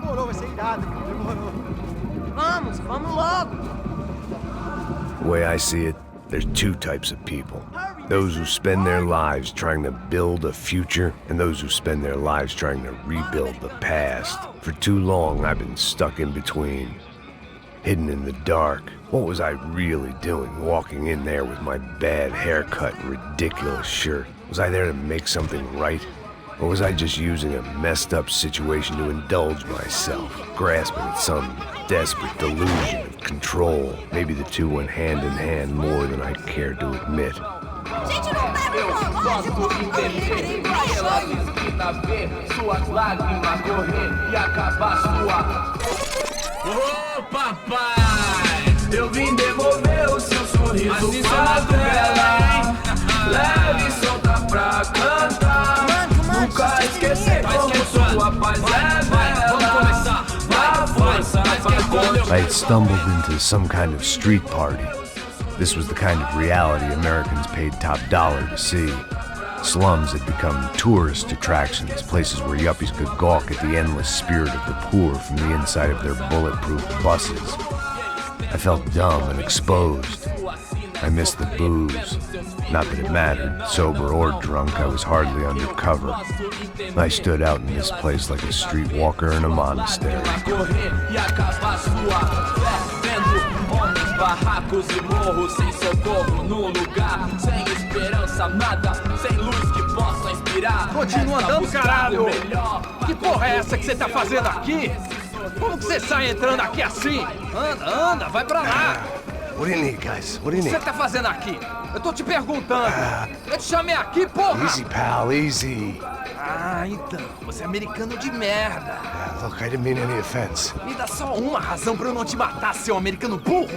Demorou, vai ser irado, demorou. Vamos logo. The way I see it, there's two types of people. Those who spend their lives trying to build a future, and those who spend their lives trying to rebuild the past. For too long, I've been stuck in between, hidden in the dark. What was I really doing, walking in there with my bad haircut and ridiculous shirt? Was I there to make something right? Or was I just using a messed up situation to indulge myself, grasping at some desperate delusion of control? Maybe the two went hand in hand more than I cared to admit. Gente, não bebe Posso entender ela esquina ver suas lágrimas correr e acabar sua. Ô papai, eu vim devolver o seu sorriso pra ela. Leve e solta pra cantar. Nunca esquecer como sua paz é bela. Dá força pra I had stumbled into some kind of street party. This was the kind of reality Americans paid top dollar to see. Slums had become tourist attractions, places where yuppies could gawk at the endless spirit of the poor from the inside of their bulletproof buses. I felt dumb and exposed. I missed the booze. Not that it mattered, sober or drunk, I was hardly undercover. I stood out in this place like a streetwalker in a monastery. Barracos e morros sem socorro num lugar sem esperança, nada, sem luz que possa inspirar. Continua andando, caralho! Que porra é essa que você tá fazendo aqui? Como que você sai entrando aqui assim? Anda, vai pra lá! What do you need, guys? What do you O que need? você tá fazendo aqui? Eu tô te perguntando! Eu te chamei aqui, porra! Easy, pal, easy. Ah, então, você é americano de merda! Look, I didn't mean any offense. Me dá só uma razão pra eu não te matar, seu americano burro!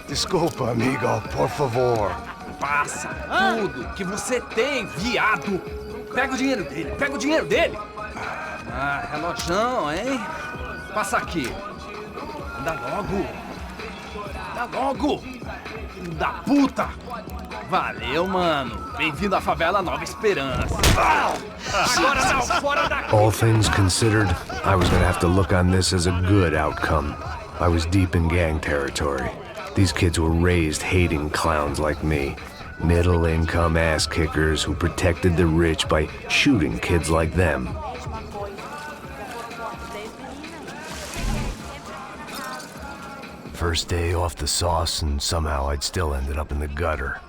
Desculpa, amigo, por favor. Passa tudo que você tem, viado! Pega o dinheiro dele! Ah, relojão, hein? Passa aqui! Anda logo! Filho da puta! Valeu, mano! Bem-vindo à favela Nova Esperança! Agora não, fora daqui! All things considered, I was gonna have to look on this as a good outcome. I was deep in gang territory. These kids were raised hating clowns like me. Middle-income ass-kickers who protected the rich by shooting kids like them. First day off the sauce, and somehow I'd still ended up in the gutter.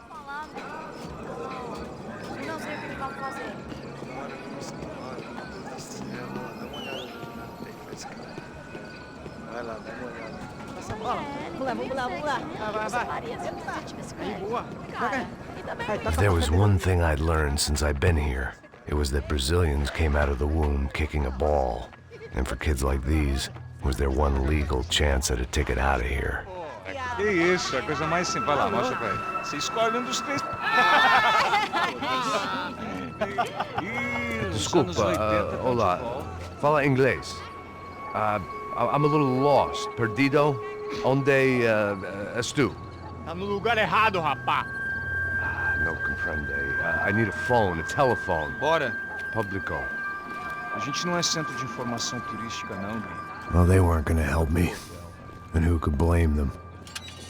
Vamos lá. If there was one thing I'd learned since I'd been here, it was that Brazilians came out of the womb kicking a ball. And for kids like these, it was their one legal chance at a ticket out of here. Que isso, a coisa mais simples. Vai lá, mostra pra ele. Você escolhe um dos três. Desculpa, olá. Fala inglês. I'm a little lost. Perdido? Onde és tu? Tá no lugar errado, rapá. No comprende. I need a phone, a telephone. Bora. Publico. A gente não é centro de informação turística, não, Gui. Well, they weren't gonna help me. And who could blame them?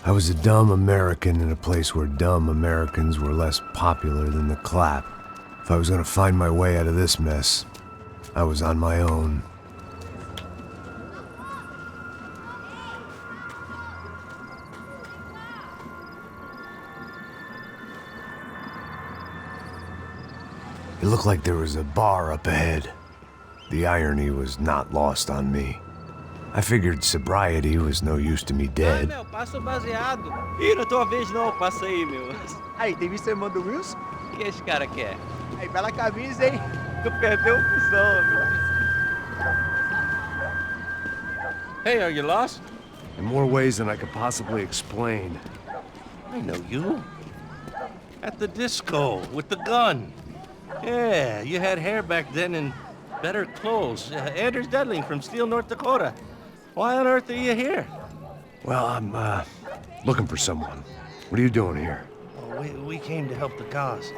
I was a dumb American in a place where dumb Americans were less popular than the clap. If I was gonna find my way out of this mess, I was on my own. It looked like there was a bar up ahead. The irony was not lost on me. I figured sobriety was no use to me dead. Meu, passa o baseado. Ih, não é tua vez não, passa aí, meu. Aí, tem visto a irmã do Wilson? O que esse cara quer? Aí, bela camisa, hein? Tu perdeu o cuzão, amigo. Hey, are you lost? In more ways than I could possibly explain. I know you. At the disco, with the gun. Yeah, you had hair back then and better clothes. Anders Dudley from Steele, North Dakota. Why on earth are you here? Well, I'm, looking for someone. What are you doing here? Oh, we came to help the cause.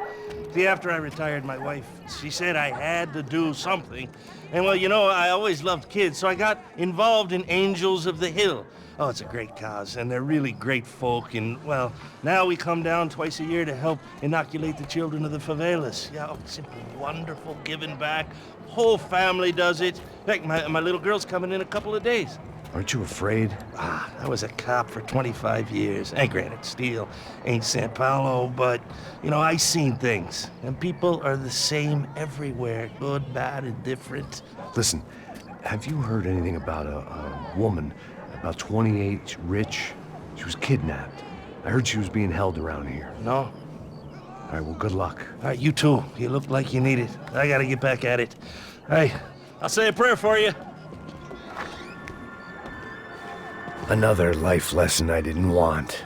See, after I retired, my wife, she said I had to do something. And well, you know, I always loved kids, so I got involved in Angels of the Hill. Oh, it's a great cause, and they're really great folk. And, well, now we come down twice a year to help inoculate the children of the favelas. Yeah, oh, it's simply wonderful giving back. Whole family does it. In fact, my little girl's coming in a couple of days. Aren't you afraid? I was a cop for 25 years. And granted, Steel ain't San Paulo, but, you know, I seen things. And people are the same everywhere, good, bad, and different. Listen, have you heard anything about a woman, about 28, rich? She was kidnapped. I heard she was being held around here. No? All right, well, good luck. All right, you too. You look like you need it. I gotta get back at it. Hey, I'll say a prayer for you. Another life lesson I didn't want.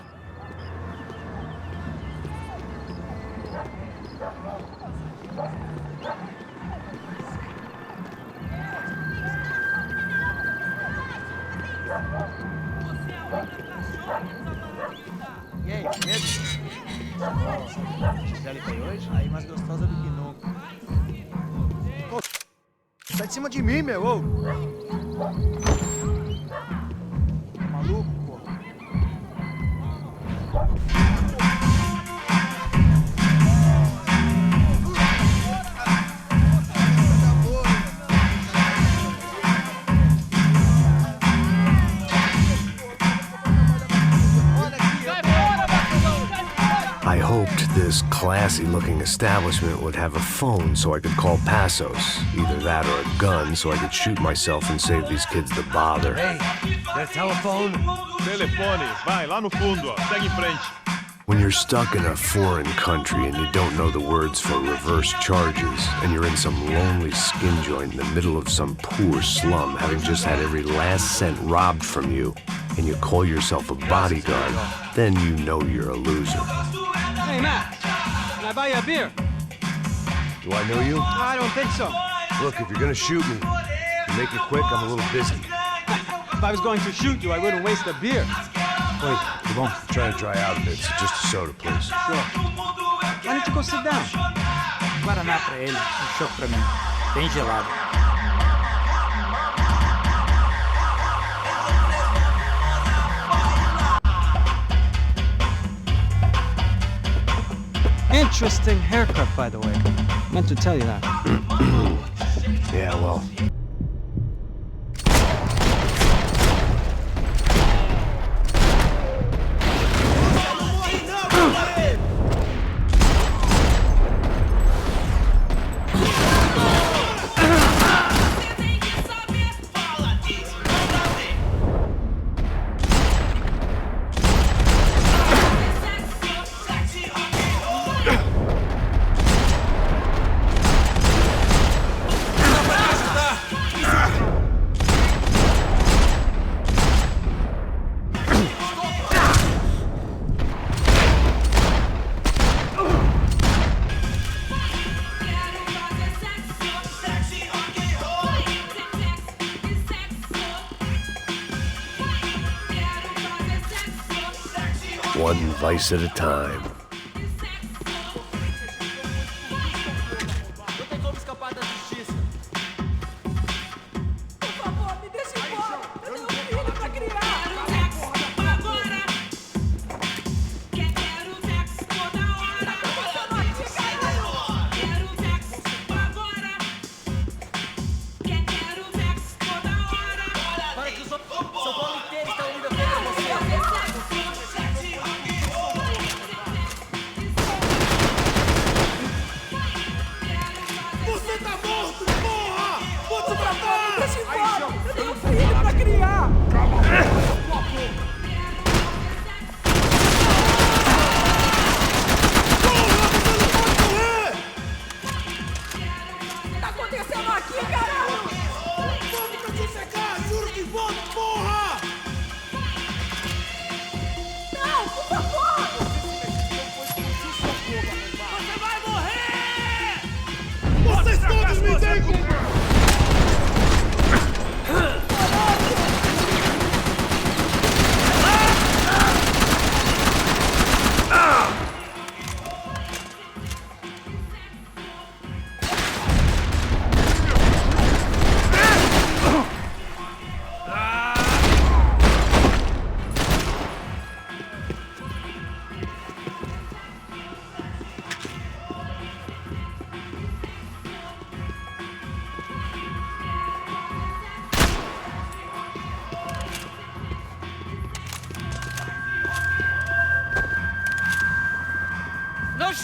E aí, medo? Já levei hoje? Aí mais gostosa do que nunca. Pô, sai de cima de mim, meu! Ô. Maluco, pô. I hoped this classy-looking establishment would have a phone so I could call Passos. Either that or a gun so I could shoot myself and save these kids the bother. Hey, got a telephone? Telefone, vai, lá no fundo, ó. Segue em frente. When you're stuck in a foreign country and you don't know the words for reverse charges, and you're in some lonely skin joint in the middle of some poor slum, having just had every last cent robbed from you, and you call yourself a bodyguard, then you know you're a loser. Hey, Max, can I buy you a beer? Do I know you? I don't think so. Look, if you're gonna shoot me, to make it quick, I'm a little busy. If I was going to shoot you, I wouldn't waste a beer. Wait, come on. I'm trying to dry out a bit, so just a soda, please. Sure. Why don't you go sit down? Guaraná pra ele, chopp pra mim. Bem gelado. Interesting haircut, by the way. Meant to tell you that. Yeah, well. One vice at a time.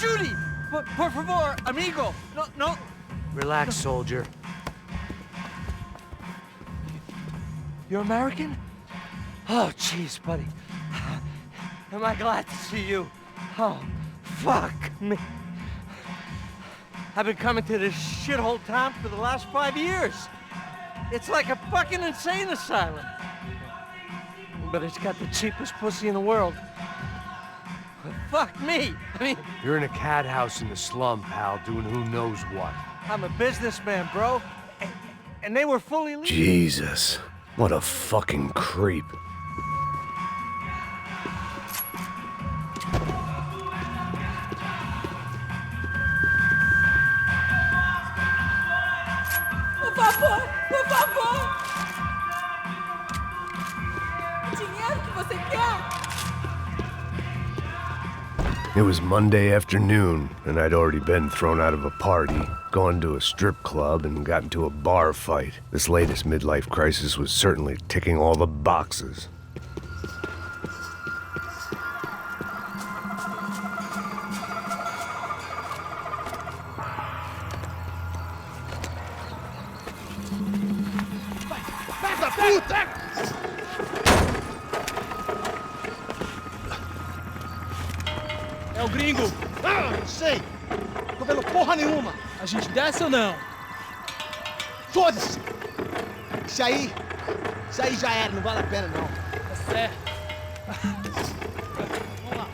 shooting! Por favor, amigo! No, no! Relax, soldier. You're American? Oh, jeez, buddy. Am I glad to see you? Oh, fuck me. I've been coming to this shithole town for the last 5 years. It's like a fucking insane asylum. But it's got the cheapest pussy in the world. Fuck me. I mean, You're in a cat house in the slum, pal, doing who knows what. I'm a businessman, bro. And they were fully legal. Jesus, what a fucking creep. Por favor, por favor! O dinheiro que você quer? It was Monday afternoon, and I'd already been thrown out of a party, gone to a strip club, and got into a bar fight. This latest midlife crisis was certainly ticking all the boxes. É o gringo. Ah, não sei. Tô vendo porra nenhuma. A gente desce ou não? Foda-se. Isso aí já era, não vale a pena não. Tá certo. Vamos lá.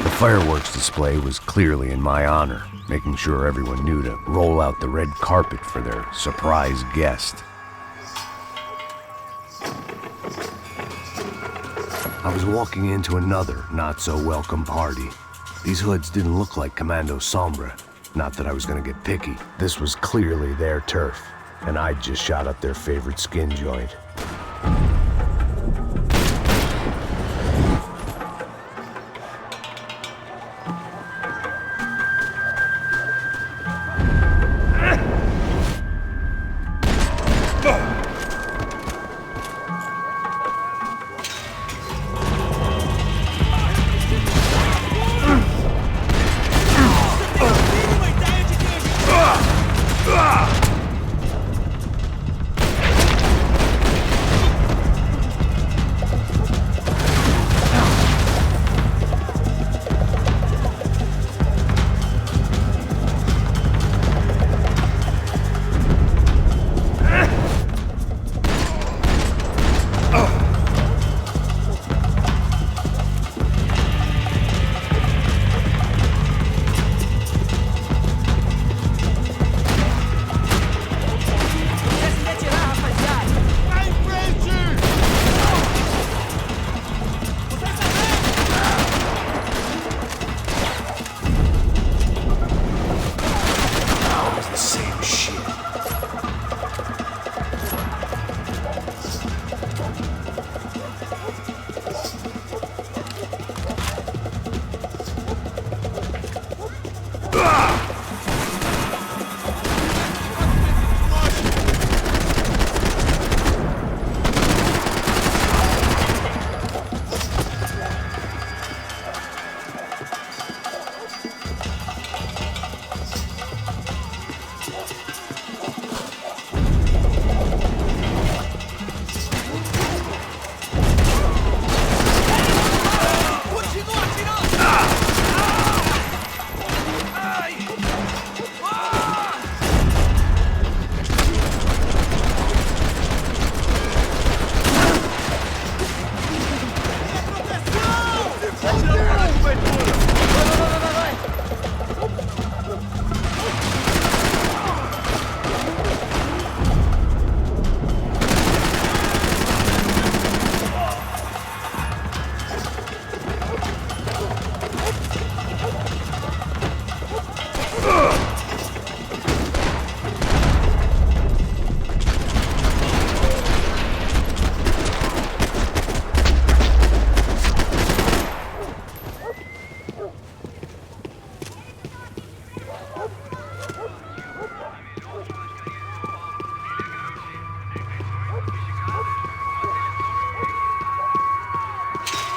The fireworks display was clearly in my honor, making sure everyone knew to roll out the red carpet for their surprise guest. I was walking into another not-so-welcome party. These hoods didn't look like Commando Sombra. Not that I was gonna get picky. This was clearly their turf, and I'd just shot up their favorite skin joint.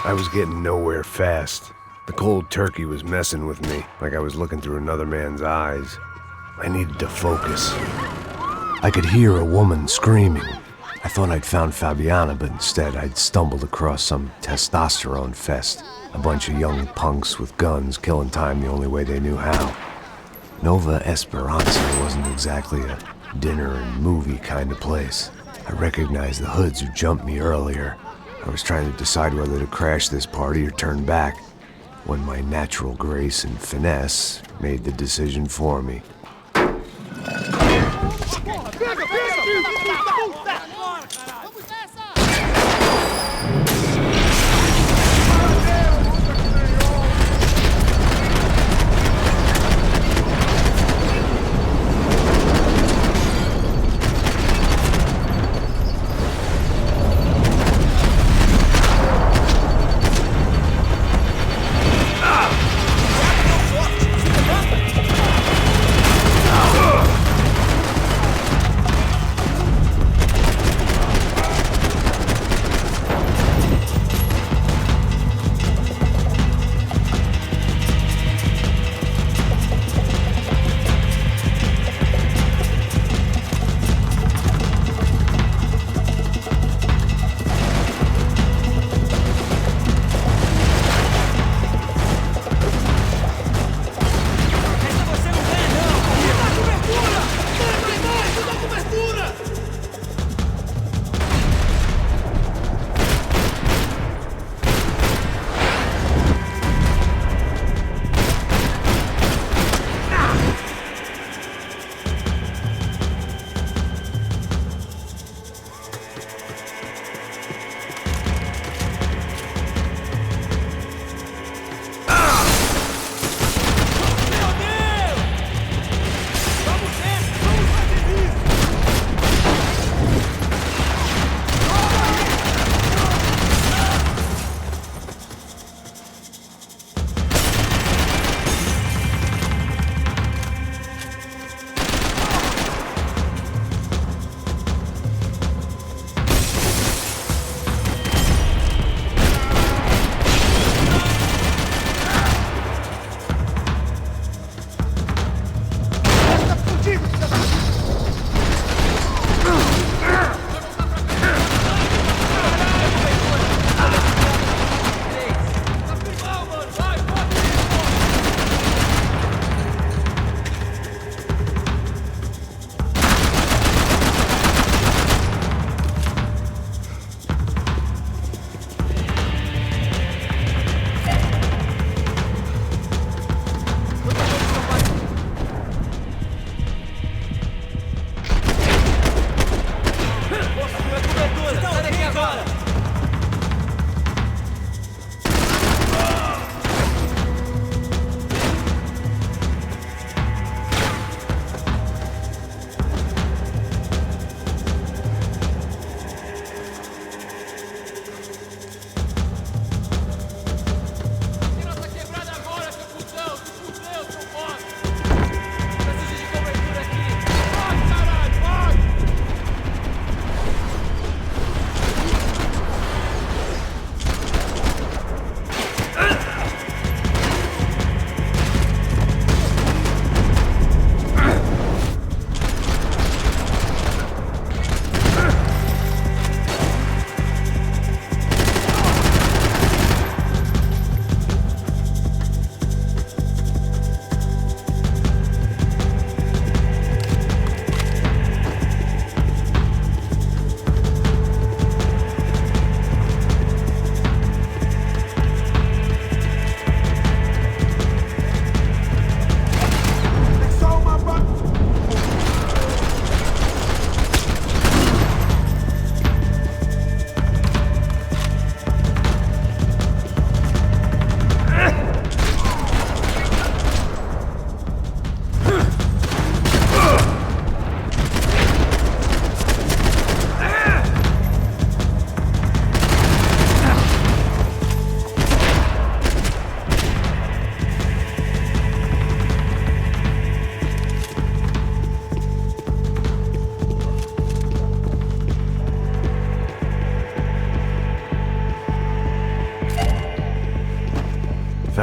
I was getting nowhere fast. The cold turkey was messing with me, like I was looking through another man's eyes. I needed to focus. I could hear a woman screaming. I thought I'd found Fabiana, but instead I'd stumbled across some testosterone fest. A bunch of young punks with guns killing time the only way they knew how. Nova Esperanza wasn't exactly a dinner and movie kind of place. I recognized the hoods who jumped me earlier. I was trying to decide whether to crash this party or turn back, when my natural grace and finesse made the decision for me.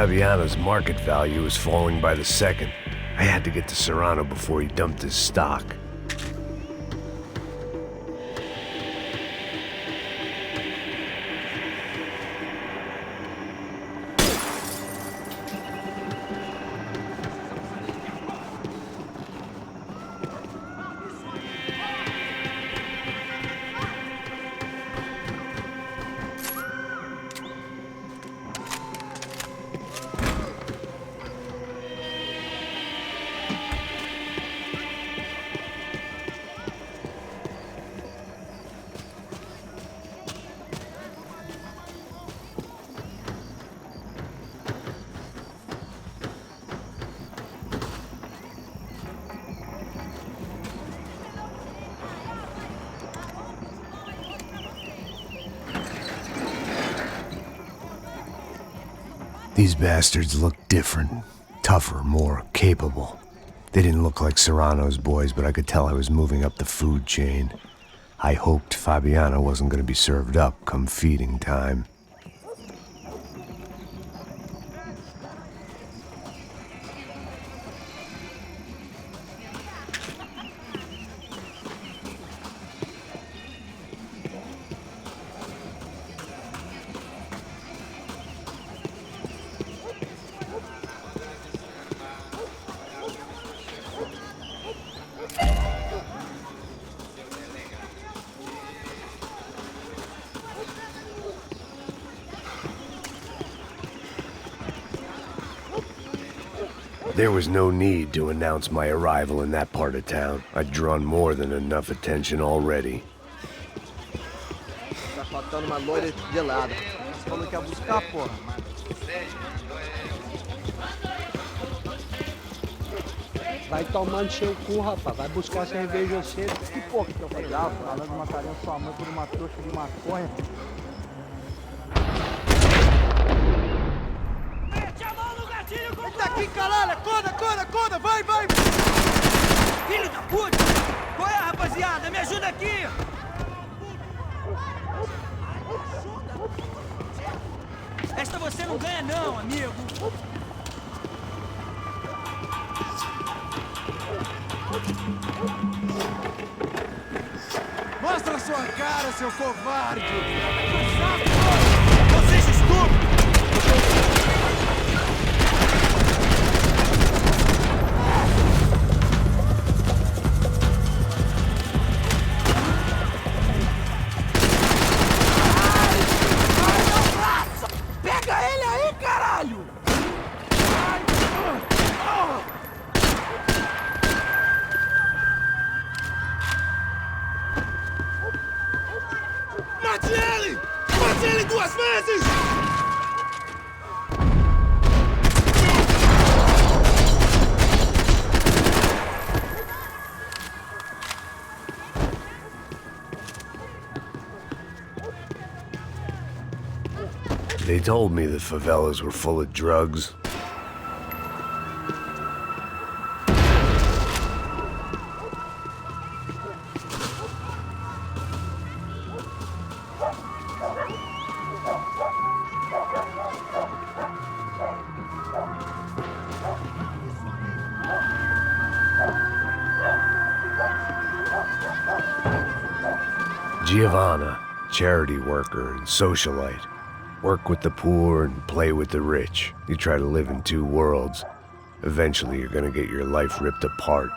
Fabiano's market value was falling by the second. I had to get to Serrano before he dumped his stock. These bastards looked different, tougher, more capable. They didn't look like Serrano's boys, but I could tell I was moving up the food chain. I hoped Fabiano wasn't going to be served up come feeding time. There was no need to announce my arrival in that part of town. I'd drawn more than enough attention already. Tá faltando uma loira gelada. Você falou que ia buscar, porra. Vai tomando seu cu, rapaz. Vai buscar cerveja cedo. Que porra que eu falei? Falando mataria sua mãe por uma trouxa de maconha. Tá aqui, caralho! Acorda! Vai! Filho da puta! Qual é, rapaziada? Me ajuda aqui! Esta você não ganha não, amigo! Mostra a sua cara, seu covarde! Não seja estúpido! Mate ele 2 vezes! They told me the favelas were full of drugs. Giovanna, charity worker and socialite. Work with the poor and play with the rich. You try to live in 2 worlds. Eventually you're gonna get your life ripped apart.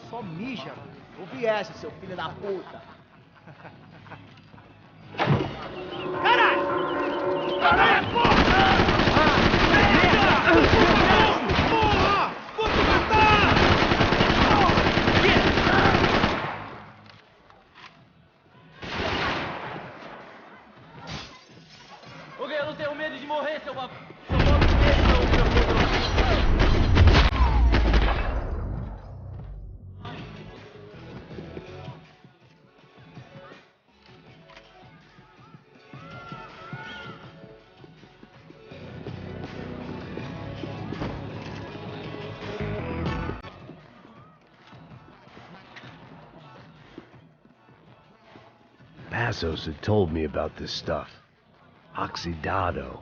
Só mija. Ouvi essa, seu filho da puta. Caralho! Caralho, porra! Porra! Vou te matar! Ok, eu não tenho medo de morrer, seu babu. Passos had told me about this stuff. Oxidado.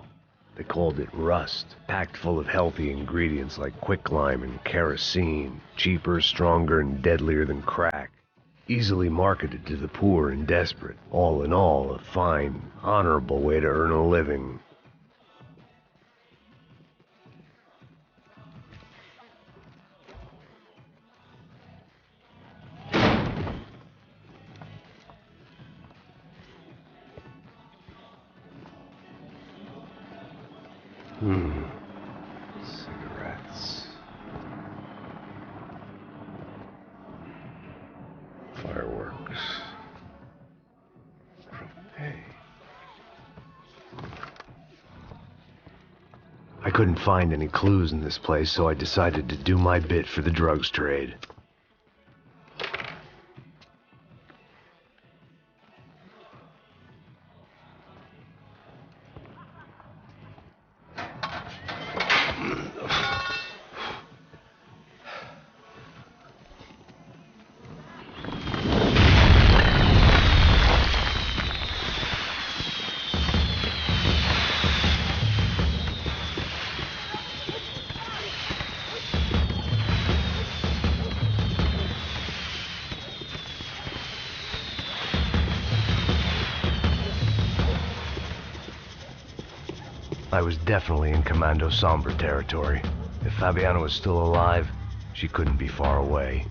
They called it rust, packed full of healthy ingredients like quicklime and kerosene, cheaper, stronger, and deadlier than crack. Easily marketed to the poor and desperate. All in all, a fine, honorable way to earn a living. Cigarettes. Fireworks. Propane. I couldn't find any clues in this place, so I decided to do my bit for the drugs trade. I was definitely in Commando Sombra territory. If Fabiana was still alive, she couldn't be far away.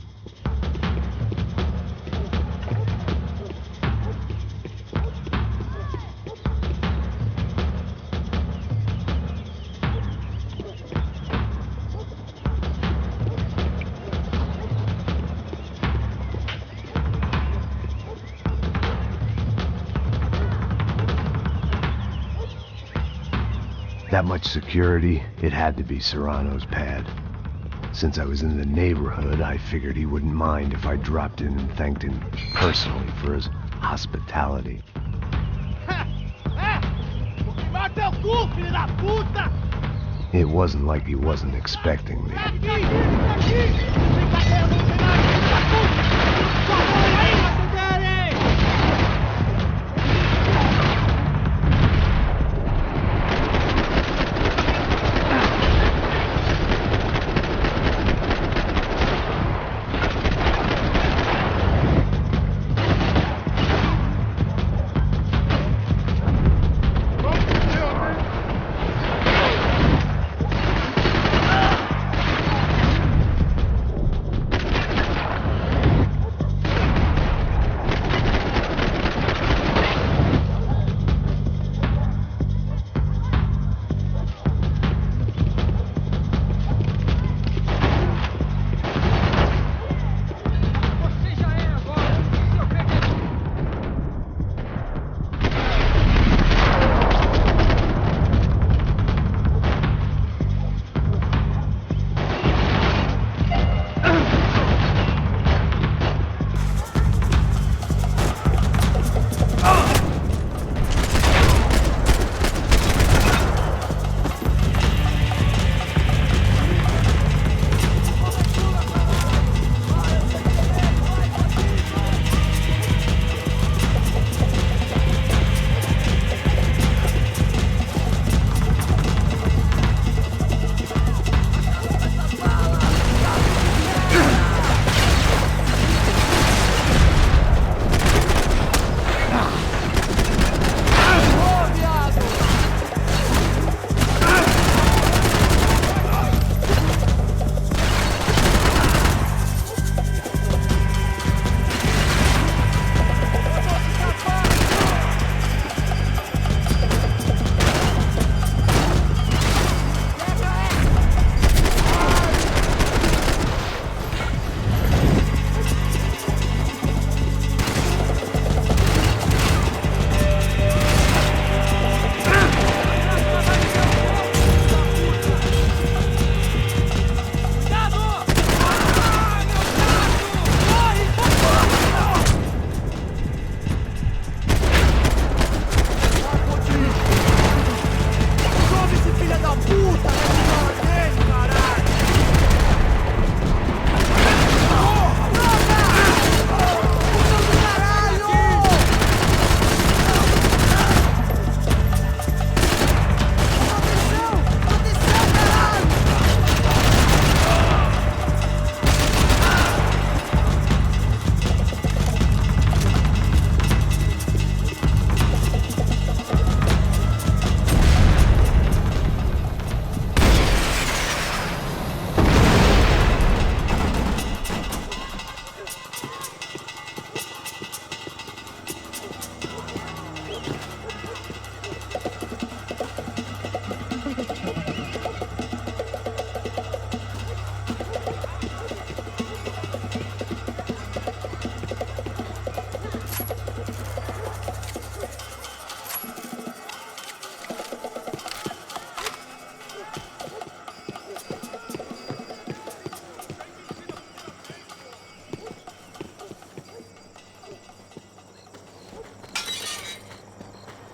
That much security, it had to be Serrano's pad. Since I was in the neighborhood, I figured he wouldn't mind if I dropped in and thanked him personally for his hospitality. It wasn't like he wasn't expecting me.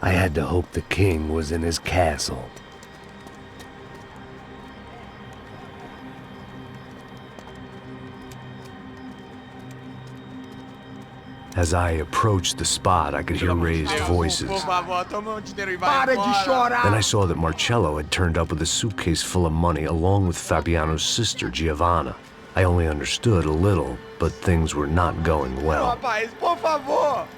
I had to hope the king was in his castle. As I approached the spot, I could hear raised voices. Then I saw that Marcello had turned up with a suitcase full of money along with Fabiano's sister, Giovanna. I only understood a little, but things were not going well. Rapaz, por favor!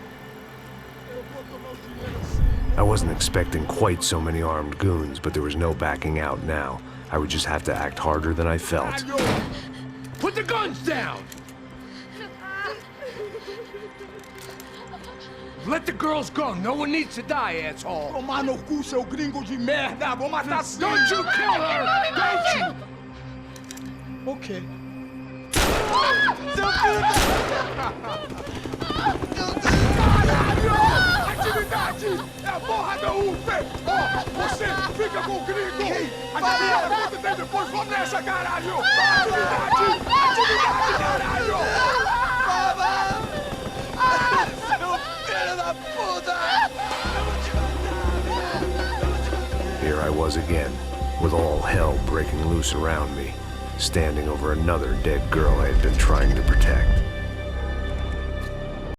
Eu vou tomar o dinheiro assim. I wasn't expecting quite so many armed goons, but there was no backing out now. I would just have to act harder than I felt. Put the guns down! Let the girls go. No one needs to die, asshole. Tomar no cu, seu gringo de merda! Vou matar sim! Don't you kill her! Don't you! Ok. Caralho! Atividade! É a porra da UP! Ó, você fica com o gringo! A gente fala quanto tem depois, vamos nessa, caralho! Atividade! Atividade, caralho! Seu filho da puta! Here I was again, with all hell breaking loose around me, standing over another dead girl I had been trying to protect.